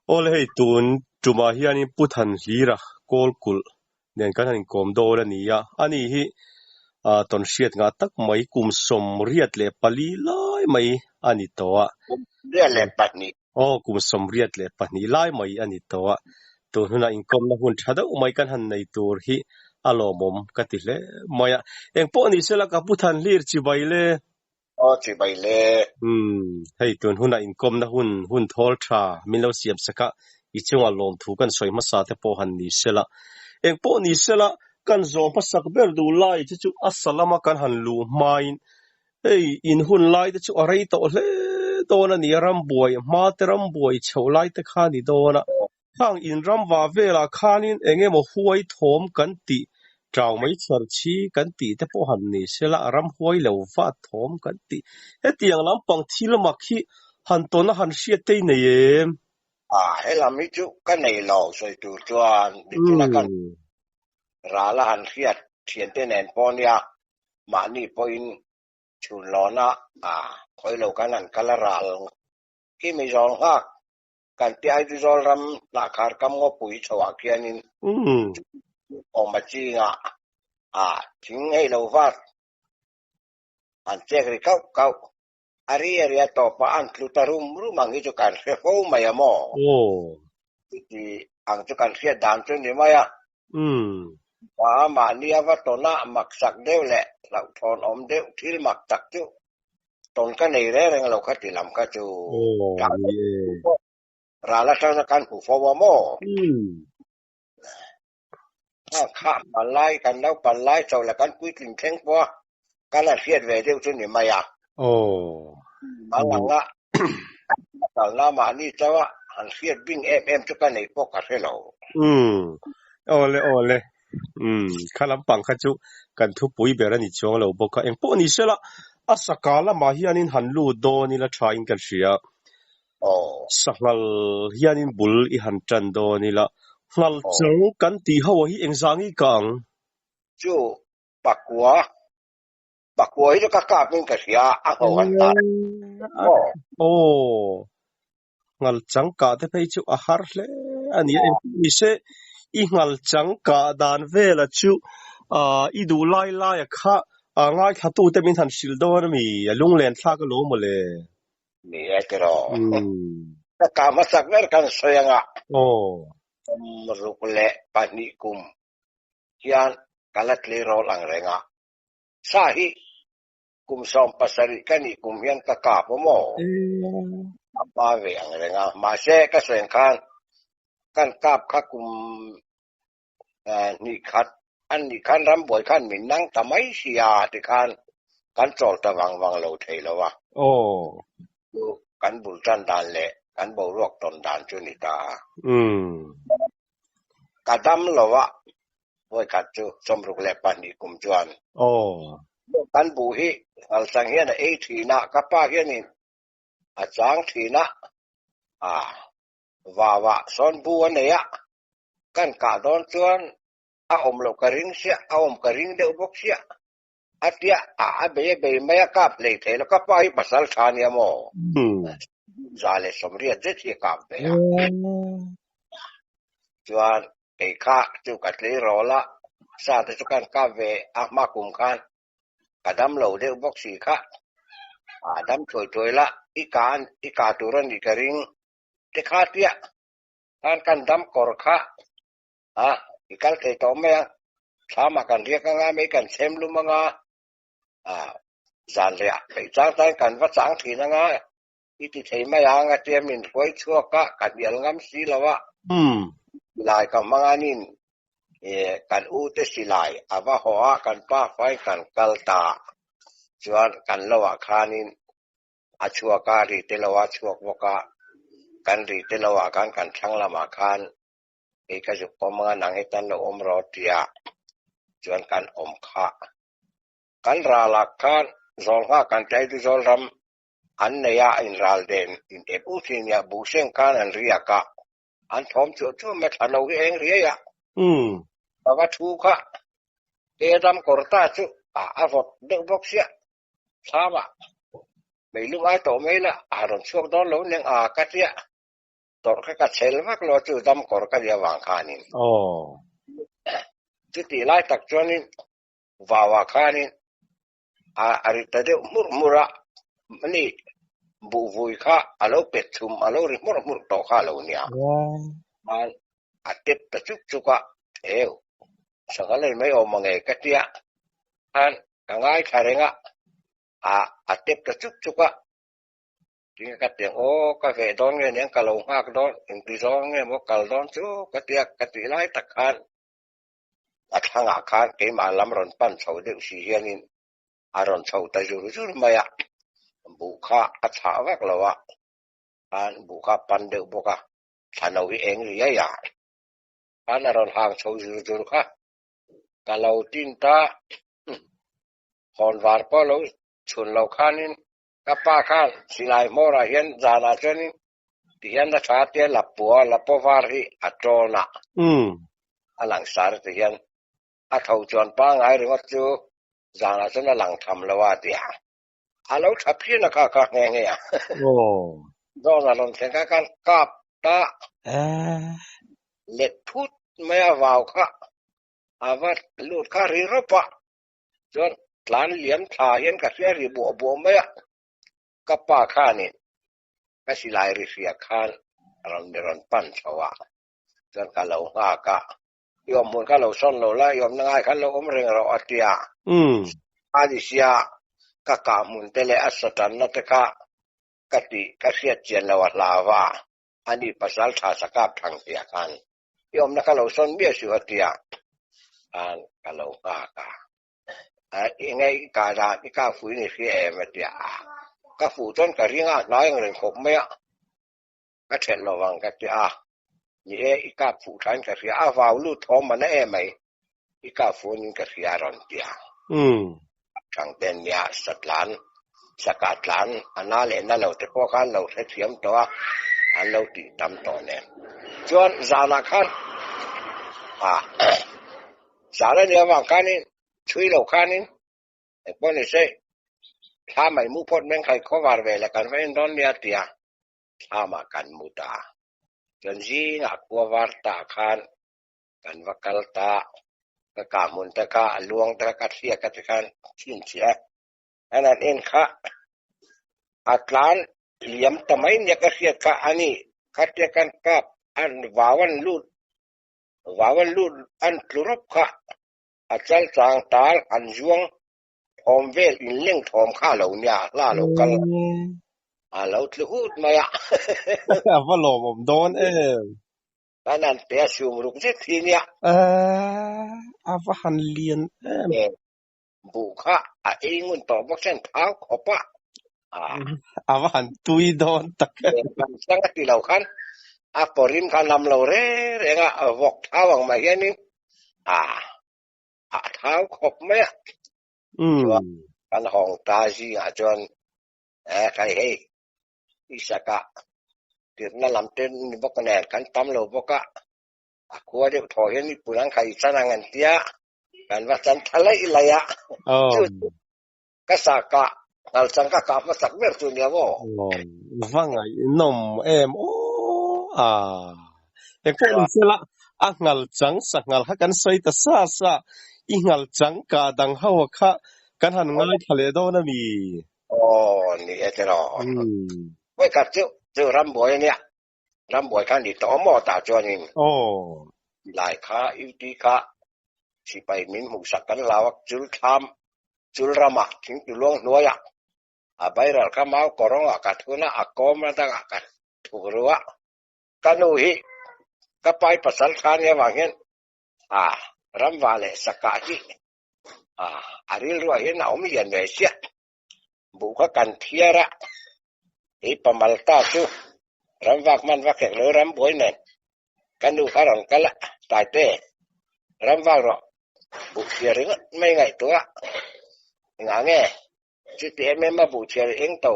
Ole hei tun tuma hianin puthan hlira kolkul nen kan hanin kom dawla nia ani hi ton hriat nga tak mai kum som riat le pali lai mai ani towa ria le patni kum som riat le pahni lai mai ani towa tun huna inkom na hun thada umai kan han nei tur hi alomom kati hle maya engpo ni sela ka puthan hlir chi baile o chi bai le hei tun huna inkom na hun thol tha minlo siam saka ichunga lom thu kan soi masa te po han ni sela engpo ni sela kan zom pasak ber du lai chu assalama kan han lu main ei in hun lai te chu arei to hle dona ni ram buai ma te ram buai chho lai te kha ni dona hang in ram wa vela khanin enge mo huai thom kan ti trao mai char chi kan ti te po han ni sela ram huai lo va thom kan ti he tiang lam pang thil mak hi han ton han hriat te nei em he la mi chu kan nei lo soi tu chuan ni chu na kan ra la han khiat thien te nen pon ya ma ni poin chun lo na khoi lo kan an kala ral ki mi jong ha kan ti ai du jol ram la khar kam ngo pui chawa kianin o ma chi nga thing ei lo va an chek ri kau ari to pa an tlu tarum ru mangi chu kan fe ho maya mo ti ang chu kan fe dan chu ni maya ma ni ava to na mak sak deu le lau thon om deu thil mak tak chu ton ka nei re reng lo kha ti lam ka chu ra la ta na kan hu fo wa mo kha palai kan lau palai chau la kan pui tin theng po kan la fiat ve deu chu ni maya ma nga tal na ma ni chawa an fiat bing em chu kan nei po ka fe lo ole khalam pang kha chu kan thu pui bera ni chong lo boka engpo ni sela asakala ma hianin hanlu do ni la tha in kan ria sahlal hianin bul i han tran do ni la ngal chang kan ti hawa hi engzangi kang chu pakua hi ka ka pin ka sia a ho han ta ngal chang ka te phei chu a har hle ani ni se i ngal chang ka dan vela chu i du lai kha ngai tha tu te min han sil do na mi lung len thla ka lo mo le ni e ke ro ka ma sak ver kan soyanga ruk le pani kum hian kalat le ro lang renga sa hi kum som pasari kani kum hian ka ka po mo apa ve ang renga ma se ka soyang kan kap kha kum ni khat an ni khan ram boy khan min nang tamai sia ti kan chol ta wang lo thei lo wa kan bul tan dan le kan bo rok ton dan chu ni ta ka dam lo wa boy ka chu som ruk le pan ni kum chuan kan bu hi al sang hian e thi na ka pa hian ni a chang thi na wa son bu an ya kan ka don chuan a om lo ka ring sia a om ka ring de bok sia atia be maya kap le the lo ka pa hi pasal than ya mo zale somria je thi kap be ya chuan e kha chu ka tle ro la sa te chu kan ka ve a ma kum khan kadam lo de bok si kha dam thoi la i ka tu ran ni ka ring te kha tia kan dam kor kha ikal ke to me sama kan ria ka nga me kan sem lu manga zan ria pe chang tai kan va chang thi na nga iti thei ma ya nga te min khoi chua ka kan yal ngam si lawa lai ka manga nin kan u te si lai ava ho kan pa fai kan kal ta chuan kan lawa khanin a chua ka ri te lawa chuak boka kan ri te lawa kan thang lama khan e ka ju pomanga nang etan lo om ro tia chuan kan om kha kan ra la khan zol ha kan tai du zol ram an ne ya in ral den in e pu thin ya bu seng kan an ria ka an thom chu me thano ge eng ria ya wa thu kha e dam kor ta chu a vot de bok sia sama me lu ai to me la ron chuak don lo neng ka tia ตัวก็เชลวักเราจูดำก่อก็เดียววางขานินโอ้จุดที่ไล่ตักจวนนินว่าขานินอาริตาเดียวมุระมันนี่บุวุยข้าอาลูเป็ดชุมอาลูริมุระโตข้าเหล่านี้มันอาทิตย์ตะจุกะสังกัดเลยไม่ออกมาไงก็เดียอันง่ายขายงะอาทิตย์ตะจุกะที่ก็เดียโอ้ก็เวดอนเงี้ยเนี่ยกะลงหักดอนอินทิซองเงี้ยมกะลดอนจูก็เดียก็ตีไล่ตะขันทางอาคารเกี่ยมาลำรอนปั้นเสาเดียวสี่เฮียนินอารอนเสาตะจุรุมายะบุคคาอัฐาวักละวะอันบุคคาปันเดือบุคคาฉันเอาเองหรือยาอันอารอนหางเสาจุรุค่ะกะเราตินตาฮอนวาร์ปอเราชนเราขานินกับป้าข้านสิไลมอราเฮียนจานาเจนินที่เฮียนนักชาติลับปัวลับปวารีอัตโตนะอันหลังสารที่เฮียนอัฐาจวนป้าไงหรือว่าจูจานาเจนหลังทำละว่าเดียอาเราทับพี่นักข้าเงี้ยโอ้ดอนเราเสียงกันกับตาเล็ดพูดไม่เอาว่าวค่ะอาวัดลูดข้ารีรบปะจนหลานเหลี่ยมถ่ายเห็นกับเสียรีบัวไม่กับป้าข้านี่ก็สิไลริเสียข้านเราเดินปั้นชาวะจนกันเราห้ากะยอมมุนกันเราซ่อนเราไล่ยอมง่ายกันเราอมเริงเราอัตยาอาดิเสียก็กามุนเตเลอัศตันนัตกะกติกเสียเจียนละวัดลาวาอันนี้ภาษาชาสกับทางเสียกันยอมนักเราซ่อนเบี้ยสิวัตยาอันกันเราห้ากะยังไงกาดาที่ก้าฝืนนี่คือมาเดียก็ฝืนต้นกระริ่งน้อยอย่างเรื่องขบไม่ก็เฉลระวังกันที่นี่อีกาฝืนทันกระเสียว่าวลูดทอมมันไหมอีกาฝืนกระเสียรอนเดียทางเดินยาสัตว์หลานสกัดหลานอันนั้นแหละนั่นเราแต่พวกกันเราใช้เทียมตัวอันเราติดตามต่อเนี่ยจนจานาคันสารเนี่ยว่ากันนี่ช่วยเราคันนี่ไอ้พวกนี้ใช่ถ้าไม่มุ่งพ้นแม่งใครเขาวาร์เวลกันไว้ตอนเนี้ยเดียถ้ามากันมุตาจนจีนักวาร์ตาคันกันวักลตากะกามุนตะกาลวงตะกะเสียกะตะกันทิ้งเสียอันนั้นเองค่ะอัตลานเหลี่ยมทำไมเนี่ยกะเสียกะอันนี้คัดเจกันกับอันวาวันลูดอันกรุบค่ะอาจารย์จางตาอันยวงทอมเวลอินเล่งทอมข้าเหล่านี้ล่าเหล่ากันเราจะพูดไหมว่าหลอมโดนอันนั้นเตะชูมรุกเจ็ดทีเนี่ยว่าหันเลียนบุค่ะเองมันต่อบอกเส้นเท้าขอบปะว่าหันตุยโดนตักสังกัดที่เราคันปริมกันนำเราเรื่องบอกเท้าวังมาเห็นนี่เท้าขอบไหมกันห้องตาจีจนใครให้อิสกะเดี๋ยวนั่นลำเต้นบอกกันแน่กันตั้มเราบอกกะคัวเดี๋ยวถอยนี่ปุ่นใครสร้างเงินเตี้ยกันว่าจันทะเลอะไรก็สักกะเราสังกัดมาสักเมื่อตัวเนี้ยว่าว่าไงนมเอกพวกนี้เสละงัลจังสักงัลฮักกันใส่ตาซาอีงัลจังกาดังฮาวะค่ะกันหันง่ายทะเลโดนมีนี่เอเจรอไว้กับเจ้ารำบวยเนี่ยรำบวยกันดีต่อหม้อตาจวนินหลายค้าอิติค้าสิไปมินหูสักกันลาวจุลทามจุลรามักถึงจุลงนัวยใบรัลข้ามาวกรองอากาศทุนะอากอมตั้งอากาศถูกรู้ว่ากันอุหิก็ไปภาษาคานเนี่ยว่าเงี้ยรำวาเลสกาจิอาริลรัวเห็นเอาไม่ยันเวเสียบุคกันเทียระปมัลตาจูรำวักมันวักแขกเลยรำบวยเนี่ยกันดูขารอนกันละตายเต้รำวักหรอบุเชียร์ไม่ไงตัวงาเงี้ยจุดเอ็มมาบุเชียร์เองโต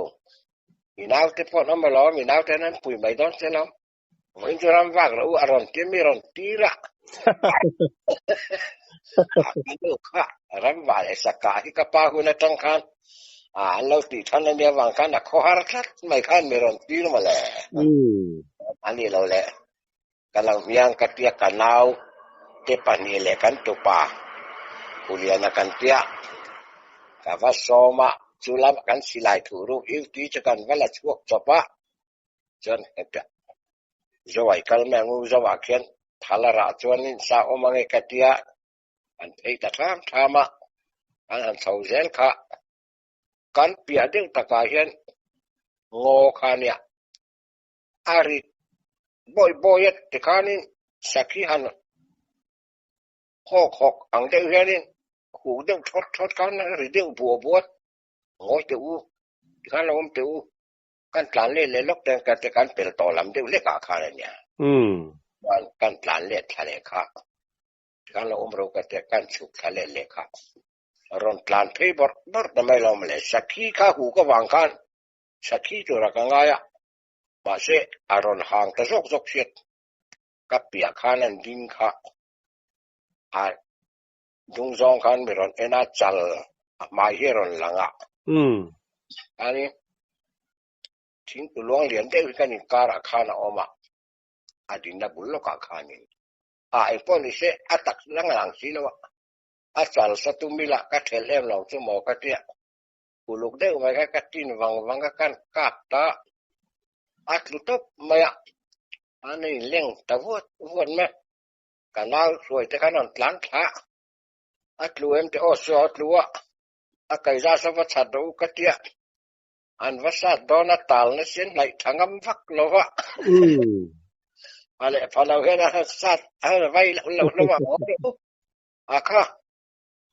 มีน้าวที่พ่อน้องมาล้อมีน้าวแต่นั้นปุ๋ยไม่ต้องเสียแล้ววันจุรำวักเราอารอนที่ไม่รอนตีละดูค่ะรำวักสกาที่กระปาหุ่นตั้งคัน lâu thì thân anh em vàng khăn là khó hát khát mày khăn mày rồi tí mà lẽ anh đi lâu lẽ cái lòng miang cái tia cái nào cái pan đi lẽ cái tụ pa kuliah na kan tia cái vắt soma chú làm cái xì lại thủ rú yêu tí cho cái vắt là chuộc cho pa chân cái rồi cái mẹ ngu rồi khen thà là ra cho nên sao ông nghe cái tia anh thấy ta tham mà anh thầu dễ cả kan pia ding taka hian ngo khania ari boyet te khanin sakhi han khok ang de hianin hu ding thot kan ri ding buat ngoi te u kan lom te u kan tlan le lok te ka te kan pel to lam de le ka kha nya kan tlan le thale kha kan lom ro ka te kan chuk thale le kha ron tlan phei bor da mai lom le sakhi kha hu ka wang kan sakhi to ra ka nga ya ba se aron hang ta zok siet ka pia khanan din kha a dung zong khan mi ron ena chal mai he ron langa ani thing tu luang lian de kan in kara khana oma adinda bullo ka khanin ai poni se atak lang si lo a chal satumila ka thelem lo chu mo ka tia uluk de mai ka tin wang ka kan kap ta atlutop maya ani leng ta vuot me kanal suai te kanon tlan tha atlu em te oso atlua akai za sa wat do ka tia an vasa dona tal na sen lai thangam vak lova ale phalau hena sat ala vai lo wa akha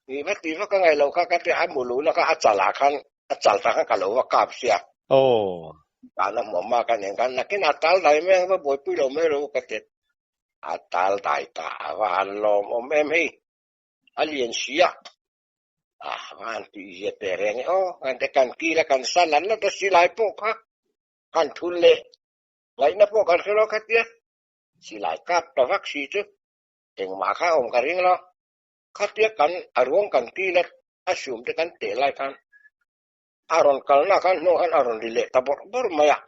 ni vati va ka ngai lo ka te an mulu la ka achala khan achal ta ka lo wa kap sia kana mo ma kan en kan na kin atal dai me va boi pi lo me ro ka te atal dai ta va lom om em hi alien sia van ti je tereng kan te kan ki la kan salan la ta silai po ka kan thun le lai na po kan khelo ka tia silai kap ta vak si tu eng ma kha om ka ring lo ka tia kan arong kan ki la asum te kan te lai kan aron kal na kan no kan aron dile ta bor maya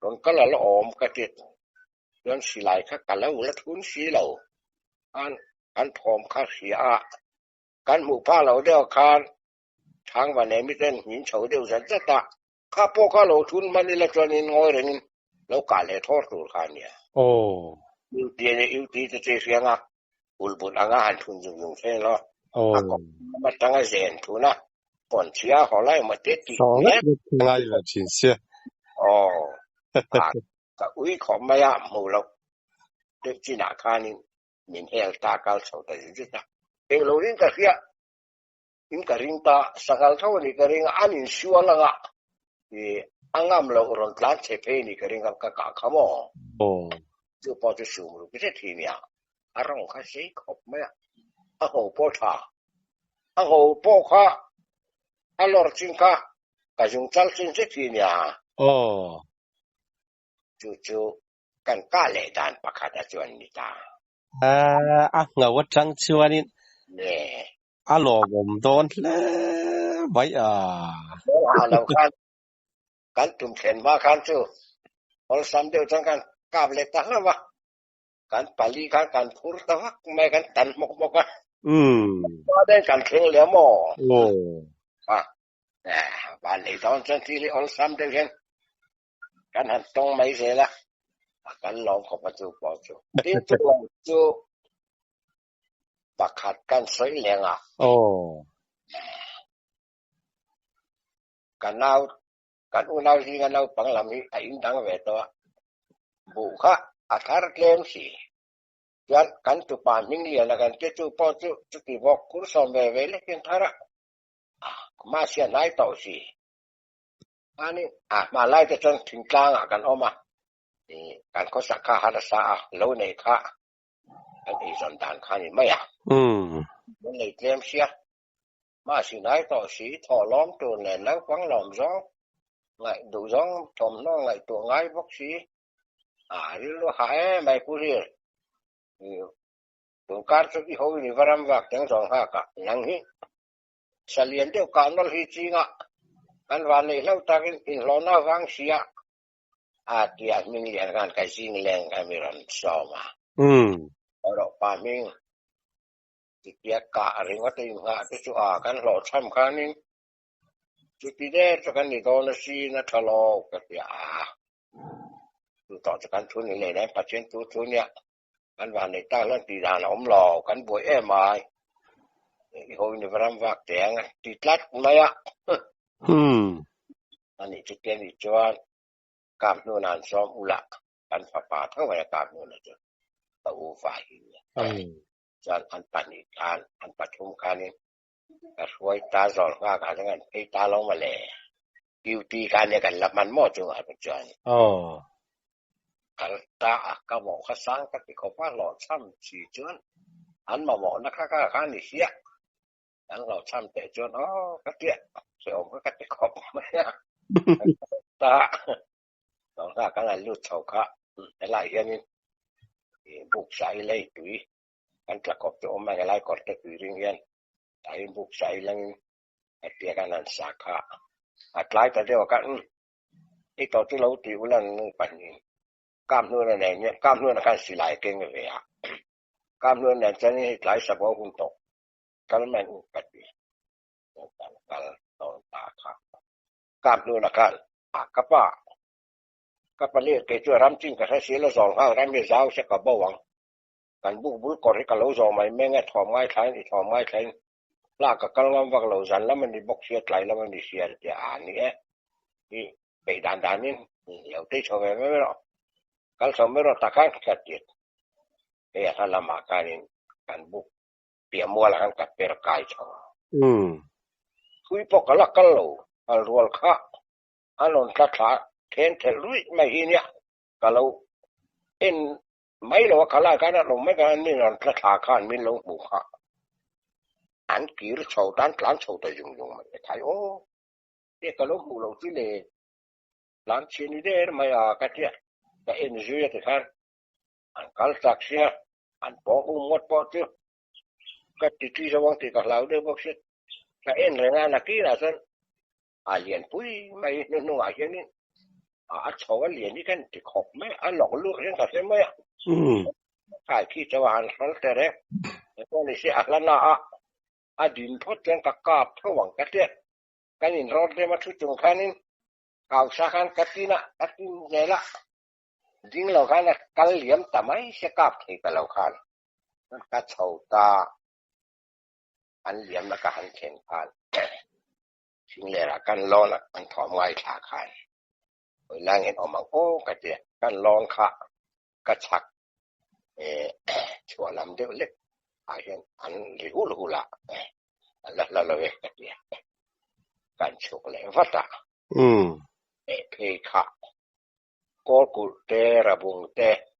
ron kala lo om ka tia don silai kha kala ula thun si lo an thom kha sia kan mu pa lo deo khan thang wa ne mi ten hin chou deu zan za ta kha po kha lo thun man ni la chon in ngoi ren lo ka le thor tur khan ya yu ti te sia nga ul bun anga han thun jung fe lo ma tanga zen thu na pon chia ho lai ma te ti ne ngai la chin sia ka ui kho ma ya mu lo te chi na khan min hel ta kal chou ta ji ta eng lo rin ka khia in ka ring ta sakal thaw ni ka ring anin suala nga angam lo ron tlan che pe ni ka ring ka khamo chu po chu sum ru ke thi nya arong kha sei khop ma a ho po tha a ho po kha a lor chin kha ka jung chal chin che thi nya chu kan ka le dan pakhat a chuan ni ta ngawat chang chuanin ne alo bom don le vai lo kan tum khen ma kan chu ol sam deu chang kan kap le ta wa kan pali kan phur ta wak me kan tan mok ka ba den kan kheng le mo ba le don chen ti ol sam deu hen kan han tong mai se la kan long ko pa chu po chu tin chu pakhat kan soi lenga kan nau kan unau hi kan nau panglam hi a in dang ve to bu kha athar klem si yan kan tu pa ming lia la kan te chu po chu ti bok kur som ve ve le ken thara ma sia nai to si ani ma lai te chang thing tlang kan oma kan ko sa kha ha sa lo nei kha an i zon dan kha ni ma ya nei klem sia ma si nai to si tho lom tu ne na quang lom gió ngại đủ gió thom nó ngại tu ngai bốc si ri lo hai mai ku ri tu kar chu ki ho ni varam wak tang jong ha ka nang hi เสลียนเดียวกันนั่นที่จริงอ่ะกันวันนี้เราตั้งอินโลน่าฟังเสียอาเดียมิงเลียนกันกับสิ่งแรงกันมีรันสอมาเราปามิงที่เกียกะเรื่องว่าตัวงาที่ชัวกันหลอดซ้ำกันนี่จุดที่เด็ดกันนี่ตอนนี้นะทะเลาะกันยาดูต่อจากกันทุนนี่เลยนะปัจจัยทุนเนี่ยกันวันนี้ตั้งเรื่องตีดานอมหล่อกันบวยไม้อีโหนี่พรำวักแตงติดลัดไหมอ่ะอันนี้จะเกินอีกจวนกามนูนานซ้อมอุลักกันป่าทั้งวันกามนูนนะจ๊ะตัวฝ่ายเนี่ยจานอันปันอีกการอันปัจจุบันการนี้ก็ช่วยตาสอนว่าการงานไอ้ตาลงมาเลยดิวตีการเนี่ยกันละมันหม้อจังหวะปัจจุบันกันตาก็บอกข้าสังก็ติดเขาว่าหลอดซ้ำสี่จวนอันมาบอกนะคะก็ข้านี่เสียอันหลอดซ้ำแต่จวนอ๋อก็เตี้ยเสียผมก็ติดขอบไม่เนี่ยตาสองข้าก็เลยลุดเฉาค่ะอะไรอย่างนี้บุกใส่เลยตุ้ยกันประกอบตัวมาอะไรก่อนจะตุ้ยเรียนไอ้บุกใส่ลังไอ้เตี้ยกันนั่นสาขาอัดไล่แต่เดียวกันไอ้ตัวที่เราติวนั่นปัญญากล้ามเนื้อในเนี่ยกล้ามเนื้อในการสิไหลเก่งเลยอ่ะกล้ามเนื้อในจะนี่ไหลสะโพกหุ่นโตกันมันกัดดีกันตอนตาค่ะกล้ามเนื้อในการกระป๋ากระป๋าเลี้ยเกจ่อรำจริงกับใช้เสียละสองข้างรำไม่เจ้าเสียกับบ่วังกันบุกบุกก่อนให้กับเราสองไม่แม่งถอมไม้แทงถอมไม้แทงลากกับกำลังวักเราสันแล้วมันดีบกเสียไหลแล้วมันดีเสียจะอ่านนี่นี่ไปด่านนี่เดี๋ยวที่ชมไม่หรอกkalau semua takkan kecil, ya kalau makanin kan buk, dia mualah kan perkai cuma. Kui pokalak kalau alrual kah, alon kata ten terluit mahinya kalau in mai lo kalah kan lo mai kan ni alon kata kan min lo buka. An kiri saudan lan saudan jung macam oh, dia kalau mulau sini, lan sini dia maya kata. Cái energy thì khác, anh cắt sạc xe, anh bỏ mất bỏ chứ, cái tí sao thì các lão đều bóc xịt, cái energy là kỹ là sao, liền pui mày nó ngoài cái này, cháu liền đi cái thì khóc mấy, lỏng lúa cái cái thế mấy, cái khi cháu ăn hắn thế đấy, cái này sẽ là na, điên thoát cái cáp thâu vàng cái đấy, cái nhìn rót đấy mà chút chung cái này, cao sa khăn cái tí này làจริงเราคันกันเหลี่ยมแต่ไม่ใช่กับที่กับเราคันมันก็เฉาตาอันเหลี่ยมแล้วก็หันเข่งพันจริงเลยละกันร้อนละมันถอมไว้ขาคันเวลาเห็นออกมาโอ้กระเจี๊ยกันร้อนค่ะกระชักชัวลำเดียวเล็กอันริ้วรูละแล้วเราเวกกระเจี๊ยกันฉุกเลยวัดอ่ะเพคะก็กุเตระบุงเต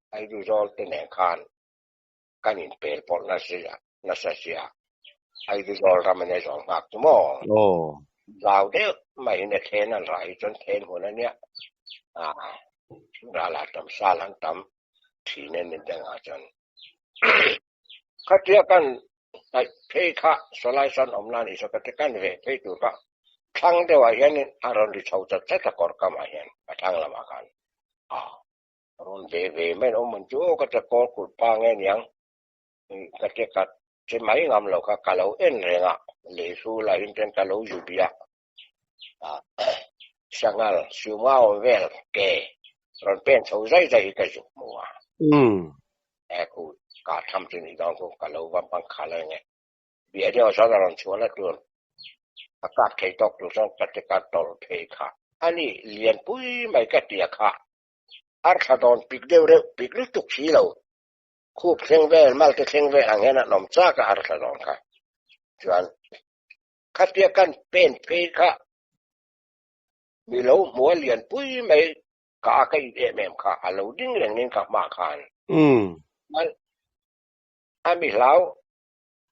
ไอดูจอลเตเนคันกันอินเปลปอลนาเซียไอดูจอลรามันในสองภาคทุกโมเราเดียวไม่เห็นเทนอะไรจนเทนหัวนั้นเนี่ยราลาตำซาลังตำที่เน้นเด้งอาจารย์ขัดเทียกันไอเพคะสลายสันอมนานิสกัดกันเวเพดูก็ทั้งเดียวเห็นอารมณ์ที่เขาจะตะกอร์กมาเห็นทั้งละมากันรุ่นเวไม่รู้มันจู่ก็จะกอดกุดปางเงี้ยยังก็จะกัดจะไม่งามเราก็กะเราเอ็นเรงอ่ะเลยสู้ละอินเทนกะเราอยู่บีอ่ะช่างงั้นชิวมาเวลเกย์รุ่นเป็นชาวใจก็จุกมัวกูการทำสิ่งนี้ต้องกูกะเราวันปังขาเลยไงเบียดเดียวสอนเราชวนละตัวอากาศเคยตกอยู่ช่องกิจการตลอดเพค่ะอันนี้เรียนปุ้ยไม่กระเดียค่ะอาร์ตดอนปิกเดียวเร็วปิกลุกตุกชีเราคูบเชิงเวลมาลก็เชิงเวลอย่างเงี้ยนะน้องจ้าก็อาร์ตดอนค่ะจวนขัดเดียกันเป็นเพค่ะมีเรามัวเรียนปุ้ยไม่กะก็อีเอ็มค่ะเราดิ้งเรื่องนี้กับมาคานอันมีเรา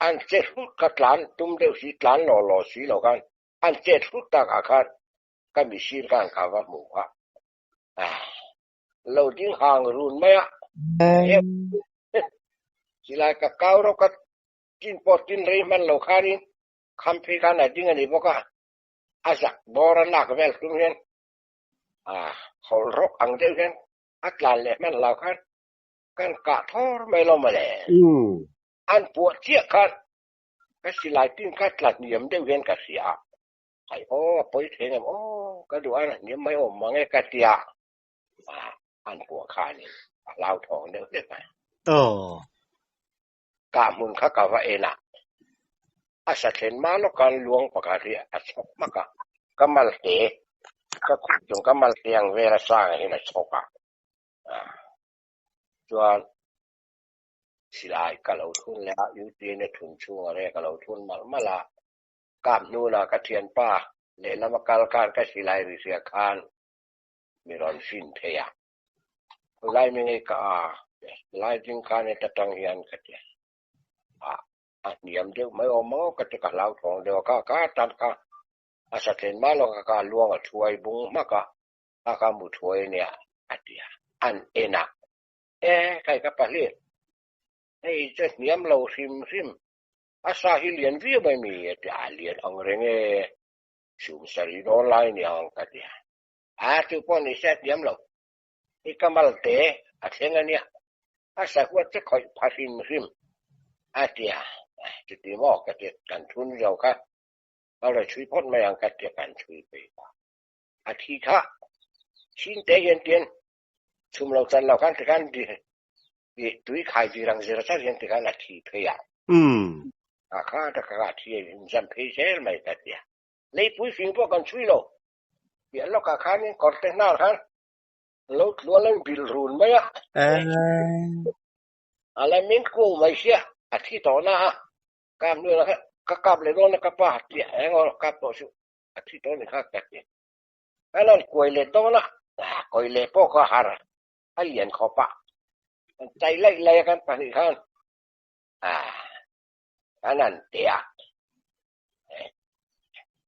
อันเจ็ดฟุตกัดหลานตุ้มเดียวสีหลานหล่อสีเหล่ากันอันเจ็ดฟุตตากอาคารก็มีชีรกันกับว่าหมู่ค่ะเราดิ้งห่างรุ่นไหมอ่ะสิลายกับเก้าเราก็กินปอดกินเรมันเราคาริน คำพิการไหนจริงอันนี้บอกว่าอาศักบอรนักเวลตุเห็นเขารกอังเดียวกันอักลานเลยแม่เรากันกะท้อไม่ลงมาเลยอันปวดเชี่ยกันก็สิลายติ้งกัดหลัดเหนียมเดียวกันกับเสียไอ้ไปเทงก็ดูอันนี้ไม่มังไงกัดเสียอันปวดขานี่เล่าทองเดียวกันกะมุนข้ากะว่าเอนะอาศัยเห็นมาแล้วการลวงประกาศอาศัยมากก็มาเตะก็คุยจงก็มาเตียงเวลาสร้างให้นะชกจวนสิลายก็เราทุนแล้วอยู่ที่ในทุนช่วงอะไรก็เราทุนมาละกามนูนะกระเทียนป้าเลยละมาการก็สิลายริเสียคานมีรอนฟินเทียไล่ไม่ไงก็ไล่จึงคานในตะตังเฮียนก็เดียเนียมเดียวไม่มองก็จะกับเราทองเดียวก็ตัดก็อาศัยเห็นมาแล้วก็ลวงช่วยบุ้งมากก็มุช่วยเนี่ยอันเอนะใครก็ไปเรียนไอ้เจ้าเนียมเราซิมอาศัยเรียนวิวไม่มีแต่เรียนอังเรงสูงสรีออนไลน์เนี่ยก็เดียทุกคนนี่เสร็จเนียมเราอีกมาเตะเสียงเนี่ยอาศัยว่าจะคอยพาซิมเดียจุดที่บอกก็จะการทุนเราค่ะเราเลยช่วยพ้นมาอย่างกันจะการช่วยไปทีค่ะชิ้นเตียนชุมเราจันเรากันกันดีตุยขายดีรังเสียรัชเรียนที่กันทีเพียข้าจะกระที่จันเพเชลไม่กันเดียเลยปุ้ยฟิงพวกกันช่วยเราเดี๋ยวเราข้านี่ก่อนแต่หน้าค่ะเราล้วนเล่นบิลรูนไหมอะไรมิ้นกู้ไม่เสียที่ต่อหน้ากามด้วยนะครับก็กามเลยโดนก็ป้าเดี๋ยวเรากามต่อสู้ที่ต่อนี่ข้ากันเดียแล้วกุยเลยโดนนะกุยเลยพวกเขาหาให้เรียนขอปะใจไล่กันไปนี่ครับอันนั้นเดีย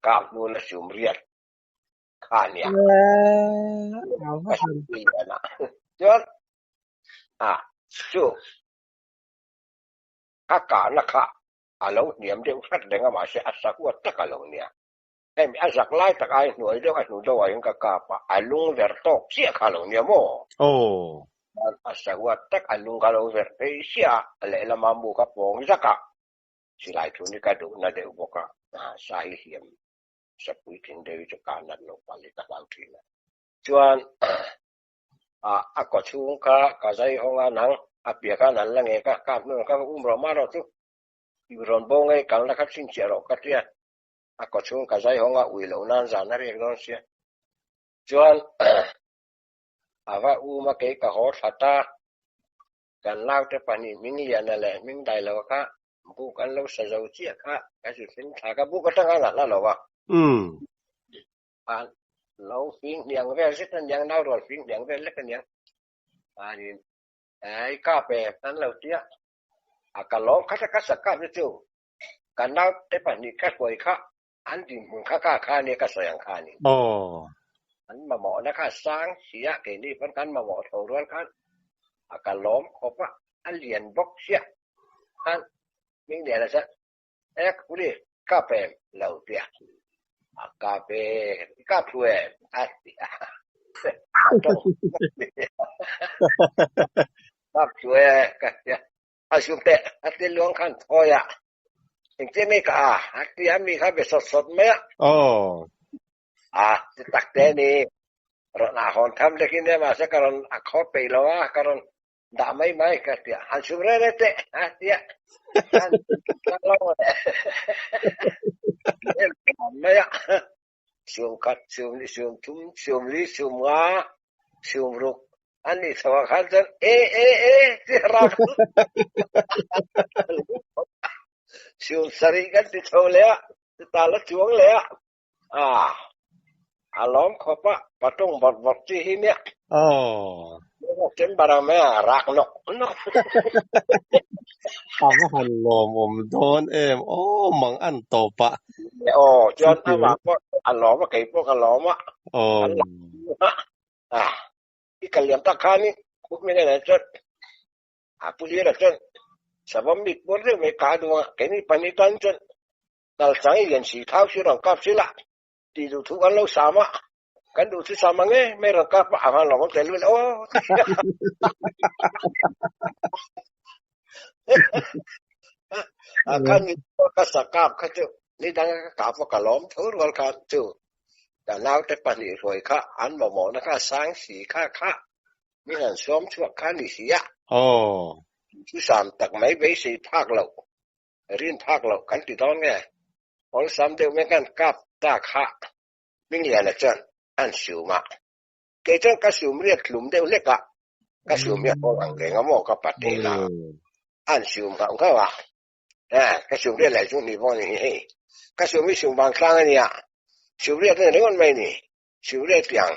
กามดูแลสุ่มเรียนข้าเนี่ยก็สุ่มเรียนนะจนสู้ข้ากานะคะเราเนี่ยมันเดี๋ยวชัดเด้งมาเสียอัศกุตะกันลงเนี่ยไอ้อัศกไล่ตะไคหน่วยเดียวกันหน่วยเดียวยังกะปะลุงเวอร์โตเสียกันลงเนี่ยโม่asal watak alung kalau verpesia le mambu ka pong zaka silai tu ni ka do na de boka sai hiam sapui tin de ju kana no pali ka lau tin chuan ko chung ka zai honga nang apia ka nan la nge ka no ka ro ma ro tu ron bo ngai kang la ka sin che ro ka tia ko chung ka zai honga ui lo nan za na re ron sia chuan uma ke ka hot hata kan lau te pani ming lian le ming dai lo ka bu kan lo sa zo chi ka su sin tha ka bu ka tanga la lo wa lo phing niang ve sit niang nau ro phing niang ve le ka niang ni ai ka pe tan lo tia ka lo ka sa ka ni chu kan lau te pani ka koi ka an ti mun ka ni ka sa yang ka niอันมาหมอนะคะสร้างเสียเกี่ยนี่พันกันมาหมอทองร้อนกันอากาศล้มขบว่าอันเลียนบกเสียอันมิ่งเดียร์ละสักกูดิกาเปเหล่าเดียกาเปกาพวยอันเดียกาพวยกันเดียอาชุมเตะอันเดียหลวงขันโอยจริงๆไม่กาอันเดียมีข้าไปสดๆไหมtak teni rona hon tham lekin dia masa karon akho pe lawa karon da mai ka dia han sumrere te dia han kalau ya sum kat sum tum sum li sum wa sum ruk ani sawa khan tirap sum sari kan ti chole ta la chuang le alom khopa patung bot chi hinia ken barame rak no han lom don em mang an to pa jon ama po alom ka po alom ikaliam ta khani khuk me ne chot puli ra chot sabam bit bor me ka do ke ni panitan chot Dal sangi yen si thao si rong kap si la. Di du thu kan lo sama. Kan du si sama nge. May rong kap aman lo kon telwin. Oh. Kan ni ka sakap ka tu. Ni dang ka kap ka lom thur wal ka tu. Da naw te pani roi ka an mo na ka sang si ka. Ni han som chuak ka ni si ya. Oh. Chu sam tak mai be si phak lo. Rin phak lo kan ti don nge. Ol sam de me kan kap ta kha. Minh lian la chan an siu ma. Ke chan ka siu mi tlum de le ka siu mi ko ang ge ngamo ka pate la. An siu ma ka wa. Ka siu de la chu ni bo ni he. Ka siu mi siu bang klang ni ya. Siu de ne ngon mai ni. Siu de tiang.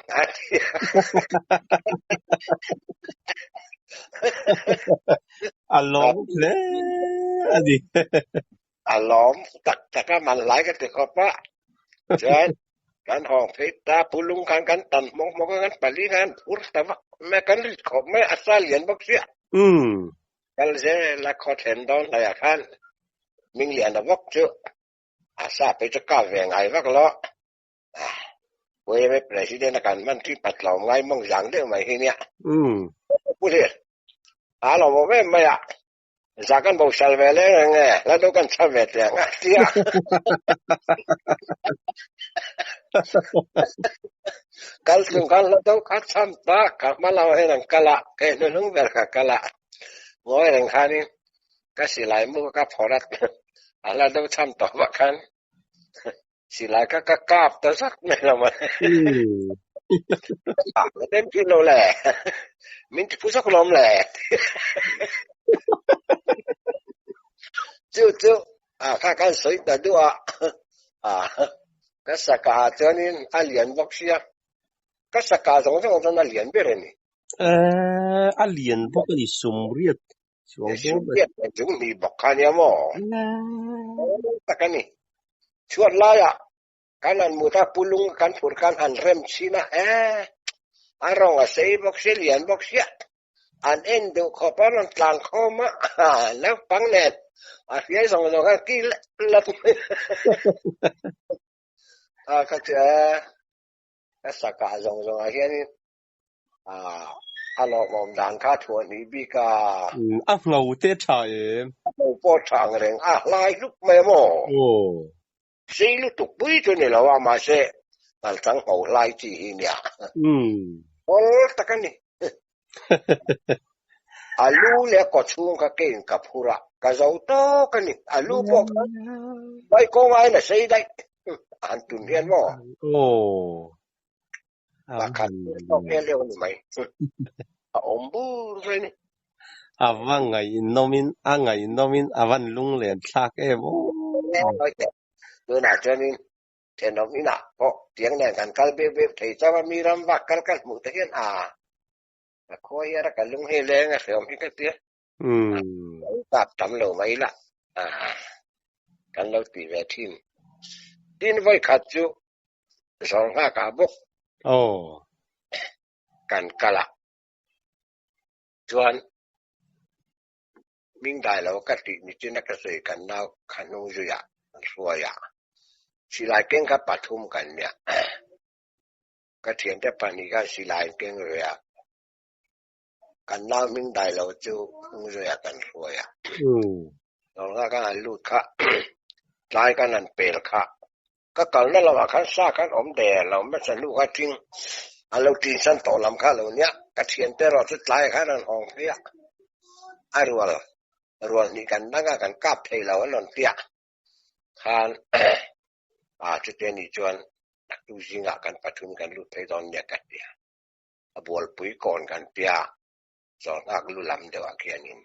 Alom le adi. Alom tak ka man lai ka te ko pa. Chan kan hong phết ta pulung kan tan mong kan pali kan pur tawa me kan ko me asal yen bok sia kal je la ko ten don la kan ming lian da bok chu asa pe cha ka ve ngai vak lo we me president kan man ti pat lo ngai mong yang de mai hi nia pu le lo mo me ma ya za kan bo sal ve le nge la do kan cha ve te nga tia kal tung kal la do ka cham ta ka ma la he nang kala ke no lung ver ka kala ngoi rang khani ka si lai mu ka phorat ala do cham to ba khan si lai ka kap ta sak me la ma tem pi lo le min pu sak lom le chu ka kan soi ta do ka saka chonin alian bok sia ka saka jong jong na lian be re ni alien bok ni sumriat sumriat jung ni bok kan ya mo ta kan ni chuat la ya kanan muta pulung kan furkan an rem sina arong a sei bok sia lian bok sia an endo khoparon tlang khoma na pang net a fiai song lo ka ki lat ka cha ka saka jong a hian alo mom dan ka thuan ni bi ka ngau te tha po chang reng lai lúc me mo sei lu tu pui tu ni lawa ma se al chang ho lai chi hi nia ol ta kan ni alu le ko chung ka ken ka phura ka zau to kan ni alu po bai ko ngai na sei dai an tun hian mo ba kan to he le ni mai om bu re ni avangai nomin avan lung len thak tôi nào cho nên thì nó nghĩ nào có tiếng này gần cái bếp thấy cho mà mi ram vạc cái một cái hiện khôi ra cái lưng hay lên à phải không cái tiếng tạp tắm lầu mấy là cái lâu tỉ về tin với khát chú xong ra cả bốc cần cả là chuan mình đại lâu cái tỉ như trên cái gì cần nào khăn nung rồi à xua à si lai keng ka pathum kan nia ka thiam te pani ka si lai keng rồi à kan nào mình đại lâu chú rồi à kan xua à rồi ka lut ka lai ka nan pel ka ka kal na lawa kan sa kan om de lo ma sa lu ka ting a lo tin san to lam ka lo nia ka thiam te ro chu lai ka nan ong phia a rual ni kan na kan kap thei lo lon tia khan chu te ni chuan tu zinga kan pathum kan lut thei don nia ka tia a bol pui kon kan tia so ak lu lam de wa khianin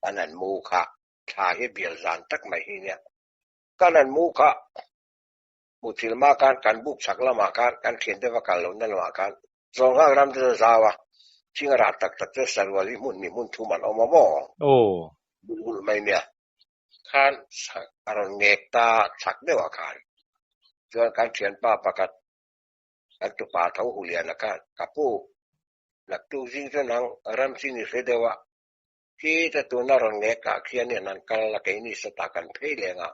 anan mu kha tha he bial zan tak mai hi nia kanan mu kha mutil ma kan buk sakla ma kan thien de wa kan lo nan wa kan so nga ram de zawa chinga ra tak te sarwali mun thu man o mo bul mai nia kan aron ngek ta sak de wa kan chuan kan thian pa pakat kan tu pa thau hulian kan kapu lak tu jing nang ram sin ni se dewa ki ta tu na ron ngek ka khian ni nan kal la ke ni sa ta kan phei le nga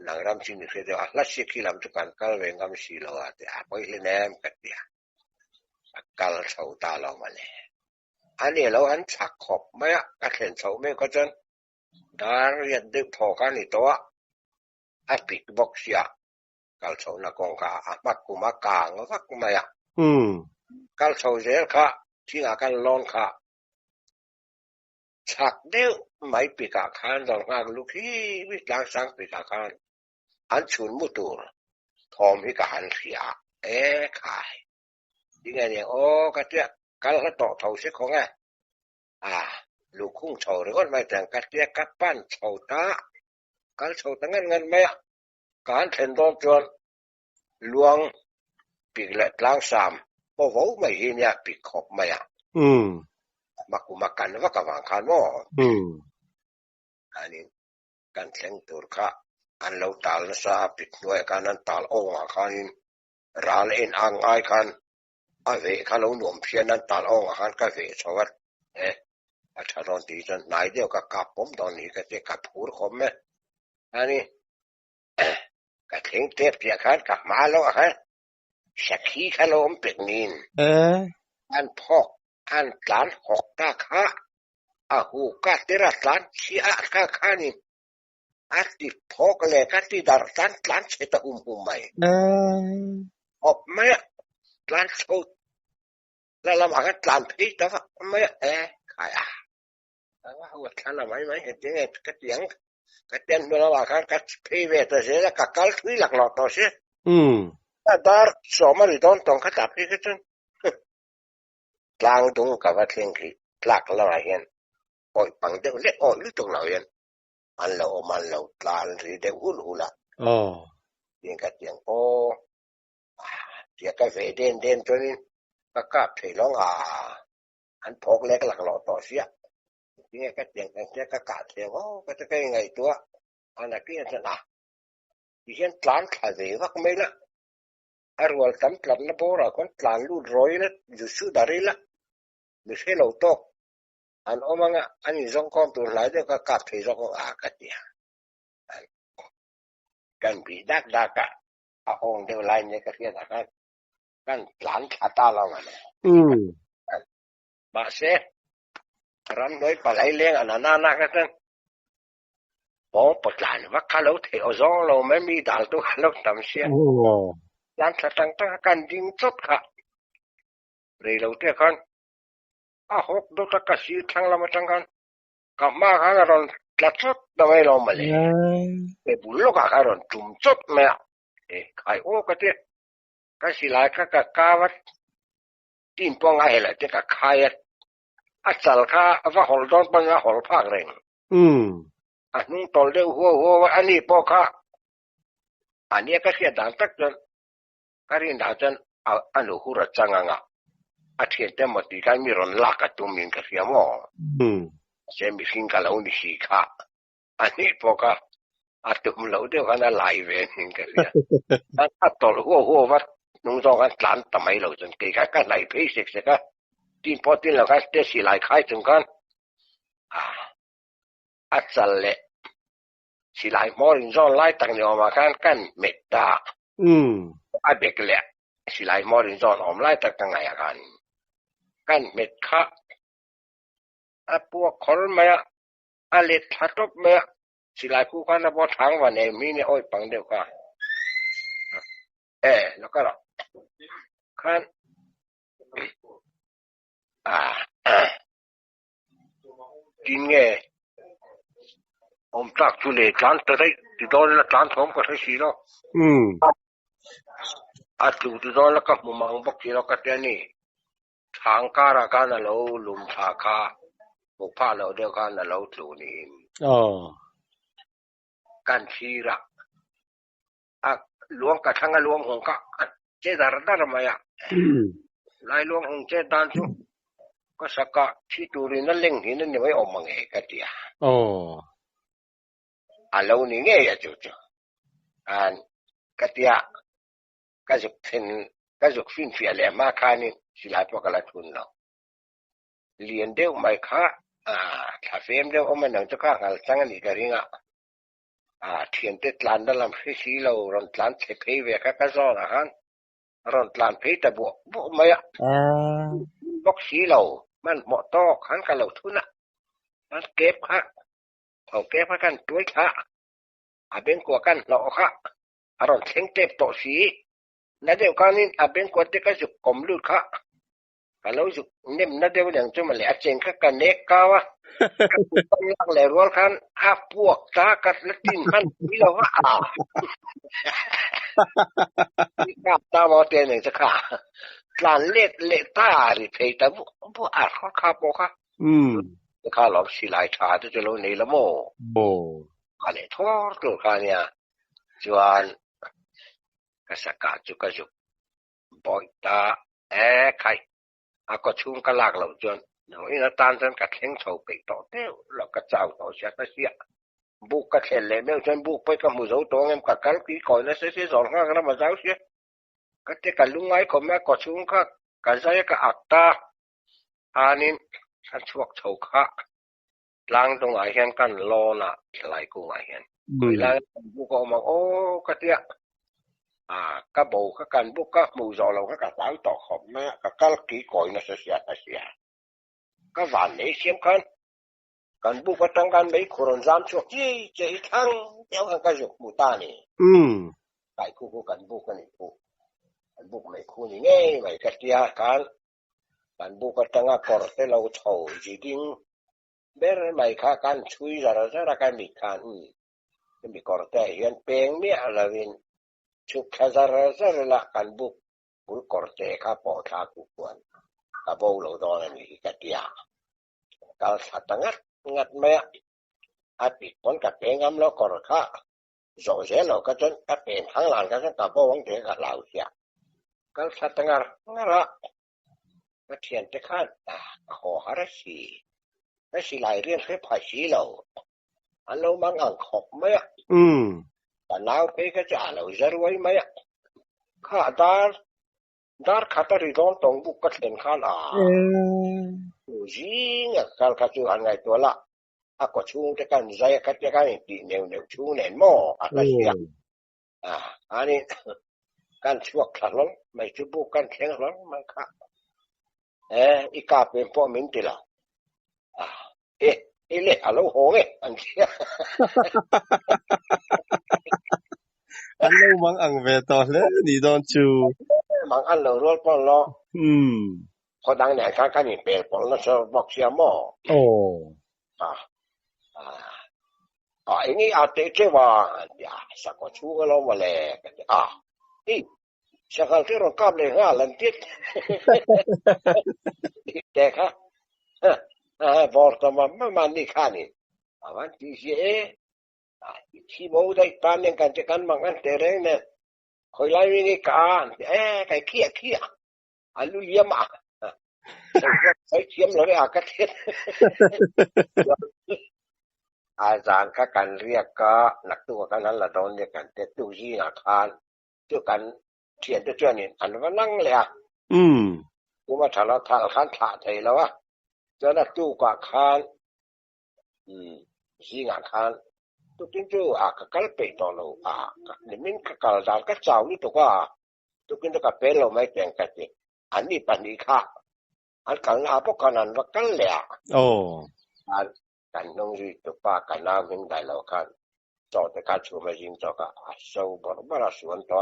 หนังรำชินคือเดียวลัชคิลำทุกันกัลเวงกำสีโลอาแต่ไปเล่นแอมกันเดียกัลเสาตาลงมาเลยอันนี้เราอันสักขบไม่อะกัดเห็นเสาไม่ก็จนดาร์ยันดึกพอกันนี่ตัวอัดปิกบ็อกซ์ยากัลเสานักองกามักกุมากางวักไม่อะกัลเสาเจ้าค่ะที่อาการร้อนค่ะสักเดียวไม่ปิกาคานตอนงานลูกที่วิจารณ์สังปิกาคานอันชุนมุตุรทอมพิกาหันเสียขายยังไงเนี่ยโอ้ก็เจ้ากัลก็ต่อเท่าเสียของไงลูกคุ้งเฉาหรือว่าไม่แต่งกัดเตี้ยกัดปั้นเฉาตาการเฉาตั้งเงินไหมการเห็นตอนจนลวงปีกเล็ดล้างสามพอเขาไม่เห็นเนี่ยปีกขอบไหมมากุมากันว่ากับวางคานว่าอันนี้การแข่งตัวข้าอันเราตัลซาปิดด้วยการนั้นตัลโอ่งคันราเล่นอ่างไอคันอาเวข้าเราหนุ่มเพียนั้นตัลโอ่งคันก็เวชวัดถ้าตอนที่จะนายเดียวกับกับผมตอนนี้ก็จะกับผู้คมไหมอันนี้ก็ถึงเทียบเทียกันกับมาแล้วฮะสักขี้ขลมเป็ดนินอันพอกอันหลานหกตาข้าหูกัดเตระหลานชี้อาข้านี่อัดที่พอกเลยกัดที่ดาร์หลานเสตหุ่มไม่อบไม่หลานโซแล้วเราบอกกันหลานพี่แต่ว่าไม่ขายว่าหัวฉันอะไรไหมเห็นยังไงกระเตียงเมื่อเราว่ากันกระพี่เวทเสียแล้วก็กัลคุยหลักหลอดต่อเสียแต่ดาร์สมัยตอนต้องขัดพี่ก็จนกลางตรงกับว่าเทียงขี้หลักเราเห็นโอ้ยปังเดียวเล็กโอ้ยลึกตรงเราเห็นมันเราตาหรือเดี๋ยวหูละเตียงกระเตียงโอ้เสียกาแฟเด่นจนก็กลับที่ร้องอันพกเล็กหลักหลอดต่อเสียยังไงก็เตียงกันเสียก็กาดเสียว่าก็จะยังไงตัวอันนั้นก็ยังจะนะที่เห็นหลานขาดเลยว่าไม่ละอารมณ์ตั้มหลับนะพอเราคนหลานลูกรอยละอยู่สุดอะไรละไม่ใช่เราโตอันโอมังอันนี้ส่งความตัวหลายเดียวก็กลับที่ส่งกันเดียกันปีดักองเดียวไล่เนี่ยก็เรียกกันหลานขาตาเราไงบาเซ่รันด้วยปลายเลี้ยงอันนั้นกันพอปลายว่าข้าเราเที่ยวจ้องเราไม่มีดาวตัวข้าเราทำเสียหลานตั้งกันดิ้งจดค่ะเรื่องเราเที่ยวกันหกดูตะกัสีทั้งเรามาทั้งกันกับมาข้างเราหลัดจดทำไมเราไม่เลยแต่บุญโลกข้างเราจุ่มจดไหมใครโอ้ก็เที่ยวก็สิหลายก็กาวัดทีมปองไอ้ละเจ้าก็ขายอัศลข้าว่าหอลดอนปัญญาหอลภาคเร่งอันนู้นตอลเดียวหัวอันนี้พอข้าอันนี้ก็เสียดังตักจนการินด่าจนอันนู้นหัวจังงะอาทิตย์เต็มหมดที่การมีรอนลักตุมินก็เสียหม้อเซมิฟิงกันแล้วนี่สิข้าอันนี้พอข้าอาตุมเราเดียวกันอะไรเว้ยนี่ก็เสียอันตอลหัววัดนุ่งจงกันหลานทำไมเราจนเกี่ยกันไหลเพย์เสกก็ทีนพอทีนเราก็เตะสิไหลขายจนกันอัศเลสิไหลมอรินจอนไล่ตั้งเดียวมากันเมตตาอันเบกเละสิไหลมอรินจอนอมไล่ตั้งไงกันเมตค่ะพวกคนเมียอันเล็ดทัดบเมียสิไหลคู่กันนะพอทางวันนี้มีเนี่ยโอ้ยปังเดียวกันแล้วก็กันจริงไงผมตักทุเรศร้านตัวได้ติดโดนแล้วร้านผมก็ใช้สีแล้วจุดติดโดนแล้วก็มุมมองบอกที่เราก็เจนี่ทางการากันเราลุมทาคาบุกผ้าเราเดียวกันเราถูนี่กันชีระหลวงกระทั่งหลวงหงก็เจดารดารมายะลายหลวงหงเจดานจุก็สักกะที่ตูรินั่นเล่งหินนั่นไม่ออกมาไงกันเดียเรานี่ไงya cucu ketia kazuk fin fi ale makani sila po kala tunlo lien deu mai kha thafem deu oman nang taka ngal changan ni garinga เทียนเต็ดลานนั่นลำพิษีเรารอนลานเทพีเวกก็ซ้อนอาหารรอนลานพีแต่บวกไม่บอกสีเรามันเหมาะต่อขันกับเราทุนอ่ะมันเก็บค่ะเอาเก็บให้กันด้วยค่ะเป็นกว่ากันเราค่ะรอนเช็งเต็บต่อสีนั่นเดียวกันนี่เป็นกว่าเด็กก็จุกกลมลุดค่ะkalau juk nem na dew yang cuma le aceng ka kanek kawa kan yang le rol kan apuak ta kat letin han bilo wa ka ta mo te ne sa ka lan le ta ri pe ta bu a ka po ka ka lo si lai cha de lo ne la mo ka le thor to ka nya chuan ka sa ka chu ka ju boy ta kaiก็ชุ่มกระลากเหล่าจนหน่อยนะตานจนกระเข่งเฉาไปต่อเต้าแล้วก็เจ้าต่อเสียก็เสียบุกกระเข่งเลยไม่จนบุกไปกับมือเสาตัวเงี้ยกับกันกี่ก่อนนะเสียสองข้างกันมาเจ้าเสียก็จะกันลุงไอ้คนแม่ก็ชุ่มข้ากันใส่ก็อัดตาอันนี้ฉันชวกเฉาข้าล้างตรงไหนเห็นกันรอน่ะไหลกูไหนเห็นแล้วบุกก็มาโอ้ก็เตี้ยก็บอกก็กันบุกก็มือจอเราก็กระต่ายต่อขอบแม่ก็กัลกี่ก่อยนะเสียก็หวานเลยเสียมกันบุกก็ตั้งกันไม่คนจำช่วงที่เจ้าทั้งเดี๋ยวกันก็จุกมุตานี่ไก่คู่กันบุกกันอีกกันบุกไม่คู่นี่ไงไม่กระเทียกันบุกก็ตั้งกอดให้เราโฉจีดิ้งเบอร์ไม่ข้ากันช่วยจะกันมีกันมีกอดแต่เห็นเปลงเนี่ยอะไรวินชุกขจารละกันบุกบุกกอดแต่ข้าปอดข้ากุกวนข้าโบเราตอนนี้กระเทียการสัตงัดแม่ปิดผลกับเป็นงามแล้วกอดข้าโจเจเราก็จนกับเป็นทั้งหลังก็จนกับโบวังเด็กกับเราเสียการสัตงัดงั้นละก็เทียนจะขั้นขอหาสีลายเรียนให้ภาษีเราอันเราบางอันขอบไหมแต่เราไปก็จะเราจะรวยไหมข้าดาร์ขัดรีดอนตรงบุกก็เห็นข้าจริงการขัดจูอันไงตัวละก็ชูจะกันใจขัดจะกันตีเนียวชูเนียหม้ออะไรเสียอันนี้การชวกขัดล้มไม่ชูบุกกันแข็งล้มมันค่ะอีกาเป็นพวกมินติละเละอะไรโหงอันเสียอันเราบางอังเวตอนเลยนี่โดนชูบางอันเรารอดปอนล้อพอดังเนี่ยการนี่เปลี่ยนปอนแล้วจะบอกเสียหม้ออย่างนี้อาจจะว่าสักชูก็เรามาเลยนี่สักที่เรากำเลยลันติดแต่ค่ะบอกต่อมามันนี่ข้านี่วันที่เสียที่โมได้ตานยังกันจะกันบางอันแต่เรื่องเนี่ยคอยไล่วิธีการไก่เขี้ยอันลุยมาใช้เทียมเราได้อากาศอาจารย์ก็กันเรียกก็นักตัวกันนั้นละโดนเรียกกันแต่ตู้ยี่อาคารตัวกันเทียนตัวเจ้านี่อันว่านั่งเลยกูมาถ้าเราทานขันถ่าไทยแล้ววะเจ้าหน้าตู้กว่าคานยี่อาคารตัวจริงๆก็กัลไปต่อเรานี่มันก็กระดานก็เจ้านี่ตัวก็ตัวกินตัวก็เป็นเราไม่แข่งกันสิอันนี้ปัญหาอันกันพวกกันนั้นว่ากันแหละกันน้องรีตัวป้ากันน้ำหินได้แล้วกันจอดแต่การชูมายิงจอก็สู้บราส่วนตัว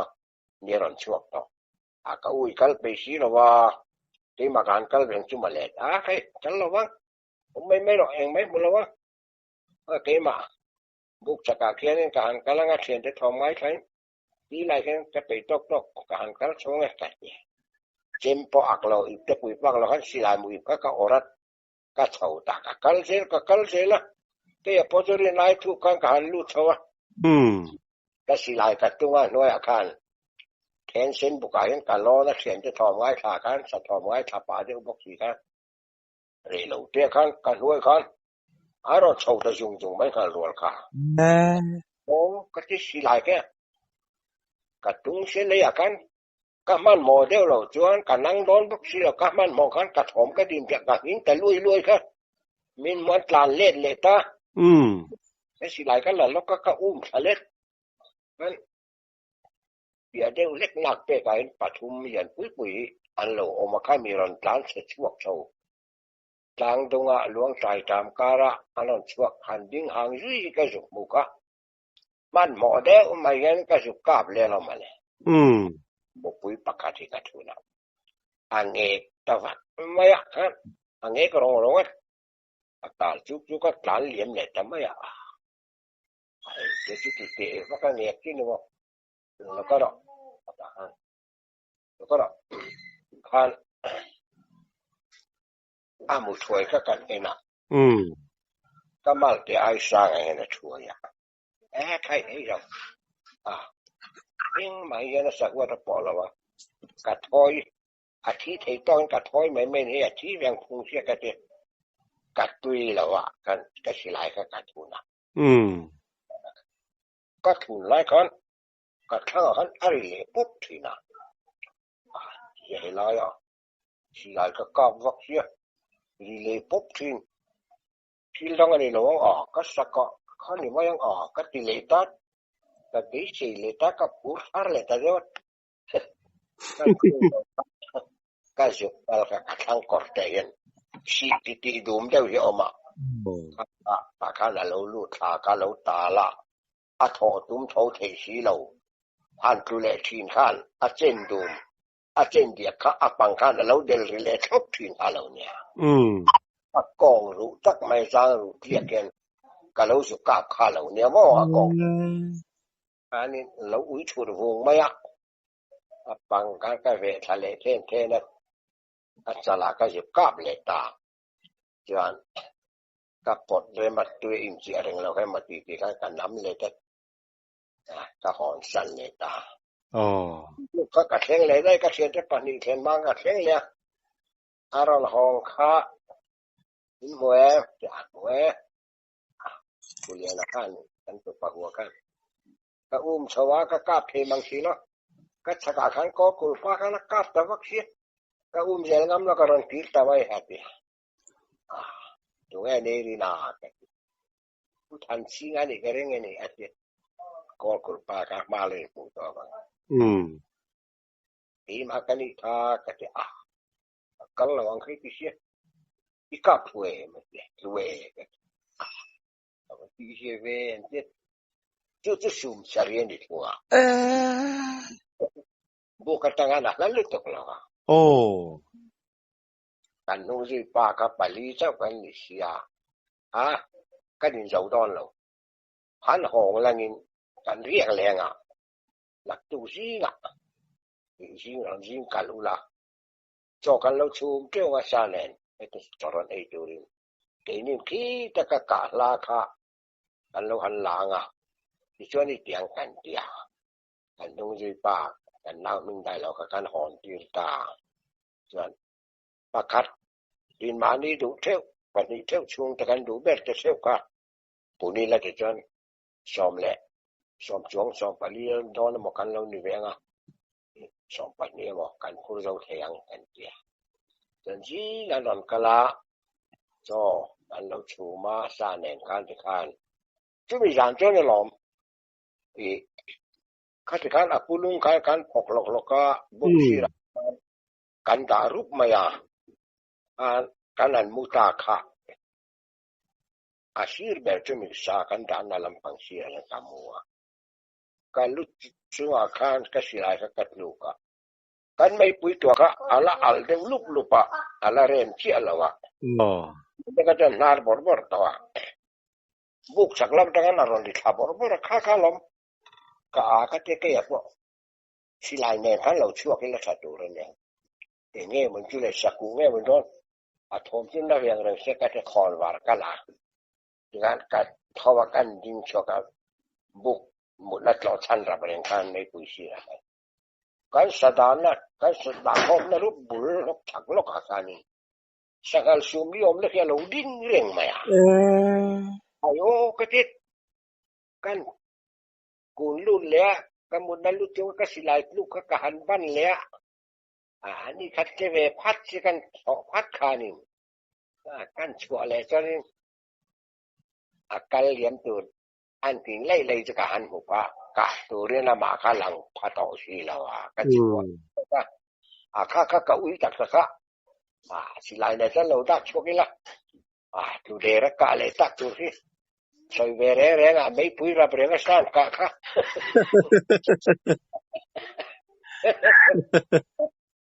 นี่รันช่วงต่อก็อุ้ยกัลไปสิเราว่าที่มาการกัลเป็นจุ่มเล็ดใครฉันเราว่าผมไม่หรอกเองไม่บุญเราว่าเกมาบุกจากเขียนการกำลังเขียนจะทำไว้ใช่ที่ไรกันจะไปตกการกันช่วงนี้กันเจมพออักเราอีกจะคุยฟังเราคันสิลายมือก็อรัดก็เท่าตากกัลเซละแต่พอจะเรียนนายทุกการการรู้เท่าก็สิลายกัดตัวน้อยอาคารแทนเส้นบุกการการล้อนักเขียนจะทำไว้ขากันสัตว์ทำไว้ทับป่าเดียวบอกสีกันเรียนเราเตี้ยกันกันด้วยกันเราโชว์แต่จุงไม่กันรัวค่ะโอ้ก็ที่สิลายแกกัดตุงเส้นเลยกันก็มันโมเดลเราจวนกันนั่งโดนพวกสิเราก็มันมองกันกระถมก็ดินจากกันยิ่งแต่ลุยครับมินมันลานเล่นเลยตา ไอ้สิหลายกันแล้วก็อุ้มทะเลนั้นเดี๋ยวเดี๋ยวเล็กหนักไปกันปฐุมยันปุ๋ยอันโลออกมาค่ายมีรันร้านเสร็จช่วงโชว์จางตรงอ่ะหลวงใจตามการะอันนั้นช่วงหันดิ้งหางยุ้ยก็สุกมุกะมันหมอเด้อมาเย็นก็สุกกาบเลยเรามาเลยบุปุ๋ยปากกาที่กระทุนอันเอกตะวัดไม่อะฮะอันเอกร้องร้องตาจุกก็หลานเหลี่ยมเลยแต่ไม่อะเดี๋ยวจุกเตะว่ากันเนี่ยที่นึกว่าแล้วก็คันอามุถวยก็กันเองนะก็มาเดี๋ยวไอ้สร้างไอ้เนี่ยช่วยใครไอ้เราเองไม่ยันสักว่าจะปอแล้ววะกัดทอยอาทิตย์ที่ต้องกัดทอยไม่เนี่ยอาทิตย์ยังคงเสียกันเด็ดกัดตุยแล้ววะกันก็สิหลายก็กัดทุนนะก็ทุนหลายคนกัดข้างหันอะไรปุ๊บทีน่ะเห็นแล้วอ่ะสิหลายก็กอบวักเสียรีปุ๊บทีที่ต้องอันนี้เราออกก็สักก็ข้อนี้ว่ายังออกก็ตีเลตัดก็ตีสี่เลตัดก็ปุ๊บอะไรแต่เดี๋ยวก็สุดแล้วก็ทางกอดแต่ยันสิตีดูมเดียวเยอะมากปากข้างเราลูดตาก็เราตาละถอตุ้มโถเทสีเราหันคือเล่ทีนข้านเจนดูมเจนเดียกข้าปังข้านเราเดลเล่ชอบทีนเราเนี่ยกองรู้จักไม่จางรู้เทียกันก็เราสุกาบข้าเราเนี่ยมั่วกองอันนี้เราอุ้ยชุดวงไม่อะปังข้านก็เวทะเลเทนนะสลาก็สุกาบเลตาจวนก็ปลดเลยมาตัวอินเสียเรื่องเราให้มาตีกันน้ำเลยก็หอนสันเลตาก็กระเทงเลยได้กระเทียนจะปนิเทียนบางกระเทงเลยอารอนห้องข้าหินหัวจากหัวผู้เลี้ยงนักกันตัวปะหัวกันก็อุ้มชวาก็กาบเพบางทีเนาะก็สกัดขันก็กุลฟ้ากันกาบแต่วักเสียก็อุ้มเจริญงามแล้วก็รันตีแต่ไว้แฮปปี้ตรงนี้นี่นาผู้ทันซิงอันนี้ก็เรื่องนี้อาจจะก็กุลฟ้ากันมาเลยผู้ตัวบางที่มากันนี่ท่าก็จะก็ระวังให้ที่เสียอีกาป่วยมันเนี่ยป่วยกันที่เสียเว้นจะสุ่มเสียนิดหัวบุกตั้งงานนั่นเลยตกแล้วกันนู้นสิป้ากับปลีเจ้ากันนี่เสียกันนี่จะโดนแล้วหันห้องแล้วนี่กันเรียกแรงหลักตู้ซิงซิงกันอุละจอกันเราชูเกี่ยวกับชาแนลไอ้ตัวจอรันไอ้ตัวนี้ทีนี้คิดจะกะลาค่ะกันเราหันหลังที่ช่วยนี่เตียงกันเดียกันตรงจีปากกันนั่งมึงได้เราก็กันหอนตีตาส่วนประคัดดินมานี่ดูเที่ยววันนี้เที่ยวช่วงแต่กันดูเบ็ดจะเที่ยวค่ะปุ่นนี่ละจะจนซ้อมแหละซ้อมช่วงซ้อมไปเรียนตอนนั้นหมดกันเราหนีเองซ้อมไปนี่หมดกันคุณเราเทียงกันเดียจนจีนั่นนนกละจ่อกันเราชูมาสานแห่งการที่การจะมีอย่างเจ้าเนี่ยหลอมข้าที่การปุลุงการพกหลอกก็บุกชีระกันดารุปมายากันอันมุตาค่ะอาชีพแบบจะมีสากันดานาลัมปังเสียและตามัวการลุกชัวกันก็สิไลกัดลูกกันไม่ปุยตัวก็ala al deng lupa ala rem ci ala wa daga dan nar bor tawa buk saklam tangan aron di bor ka lom ka te ke ya po silai ne kan lo chuak la satu ren ne nge mun chu le saku nge mun don thom chin na yang re se ka te khol war ka la dengan ka thawa kan ding choka buk mulat lo chan ra bren kan nei puisi ra kan sadana kan sadahom na rubul lok thak lok akani sakal sumiom le ya lo ding reng maya ayo ketit kan kun lun le kamun na lut yung kasilay lu ka kahanban le ani khat ke ve phat si kan phat khanin kan chua le cho nên akal liam tu อันทิ้งไล่จะการหัวกะตัวเรียนละมาข้าหลังพาต่อชีแล้วก็จริงว่าข้าก็อุ้ยตักสักสิไลในชั้นเราตักช่วงนี้ละดูเดรักกะเลยตักดูสิใส่เวรแรงไม่ปุ้ยรับเรื่องสั้นกะค่ะ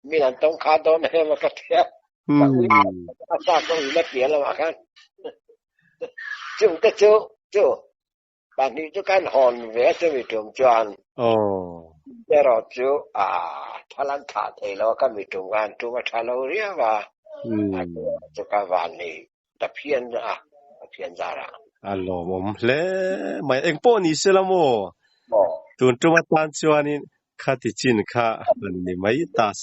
มีหลังต้องขาโดนให้มากัดเทียบอุ้ยตักก็อุ้ยไม่เปลี่ยนแล้วกันจู่บางทีจะการหอนเวทจะมีตรงจวนแต่เราจู่ทาลันขาดแล้วก็มีตรงกันตัวมาทาเราเรียกว่าจะการวันนี้แต่เพี้ยนจาระอัลโหลผมเล่ไม่เอ็งป้อนี่เสละโมตัวมาตันจวนนี่ข้าที่จินข้าอันนี้ไม่ตัด